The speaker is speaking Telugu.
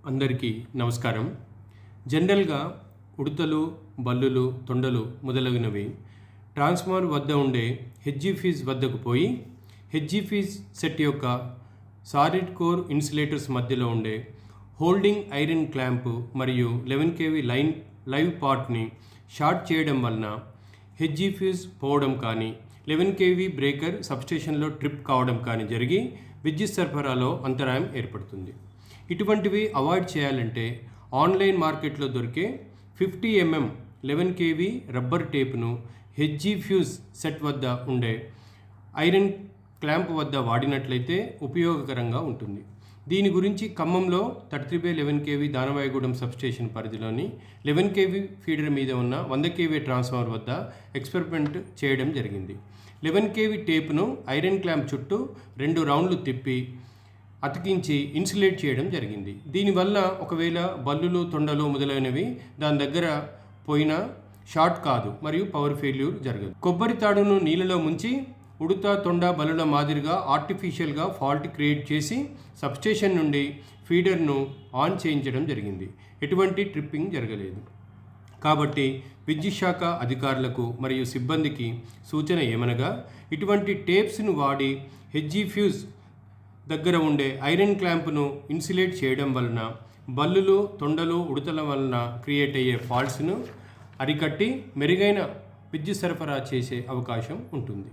అందరికీ నమస్కారం. జనరల్గా ఉడతలు, బల్లులు, తొండలు మొదలగునవి ట్రాన్స్ఫార్మర్ వద్ద ఉండే హెచ్జీ ఫీజ్ వద్దకు పోయి హెచ్జీ ఫీజ్ సెట్ యొక్క సాలిడ్ కోర్ ఇన్సులేటర్స్ మధ్యలో ఉండే హోల్డింగ్ ఐరన్ క్లాంప్ మరియు 11 kV లైవ్ పార్ట్ని షార్ట్ చేయడం వలన హెచ్జీ ఫీజ్ పోవడం కానీ 11 kV బ్రేకర్ సబ్స్టేషన్లో ట్రిప్ కావడం కానీ జరిగి విద్యుత్ సరఫరాలో అంతరాయం ఏర్పడుతుంది. ఇటువంటివి అవాయిడ్ చేయాలంటే ఆన్లైన్ మార్కెట్లో దొరికే 50 mm 11 kV రబ్బర్ టేప్ను హెచ్జీ ఫ్యూజ్ సెట్ వద్ద ఉండే ఐరన్ క్లాంప్ వద్ద వాడినట్లయితే ఉపయోగకరంగా ఉంటుంది. దీని గురించి ఖమ్మంలో 33/11 kV దానవాయిగూడెం సబ్స్టేషన్ పరిధిలోని 11 kV ఫీడర్ మీద ఉన్న 100 kV ట్రాన్స్ఫార్మర్ వద్ద ఎక్స్పెరిమెంట్ చేయడం జరిగింది. 11 kV టేప్ను ఐరన్ క్లాంప్ చుట్టూ 2 రౌండ్లు తిప్పి అతికించి ఇన్సులేట్ చేయడం జరిగింది. దీనివల్ల ఒకవేళ బల్లులు, తొండలు మొదలైనవి దాని దగ్గర పోయినా షార్ట్ కాదు మరియు పవర్ ఫెయిల్యూర్ జరగదు. కొబ్బరి తాడును నీళ్ళలో ముంచి ఉడత, తొండ, బల్లుల మాదిరిగా ఆర్టిఫిషియల్గా ఫాల్ట్ క్రియేట్ చేసి సబ్స్టేషన్ నుండి ఫీడర్ను ఆన్ చేయించడం జరిగింది. ఎటువంటి ట్రిప్పింగ్ జరగలేదు. కాబట్టి విద్యుత్ శాఖ అధికారులకు మరియు సిబ్బందికి సూచన ఏమనగా, ఇటువంటి టేప్స్ను వాడి హెచ్జీ ఫ్యూజ్ దగ్గర ఉండే ఐరన్ క్లాంప్ను ఇన్సులేట్ చేయడం వలన బల్లులు, తొండలు, ఉడతల వలన క్రియేట్ అయ్యే ఫాల్ట్స్ను అరికట్టి మెరుగైన విద్యుత్ సరఫరా చేసే అవకాశం ఉంటుంది.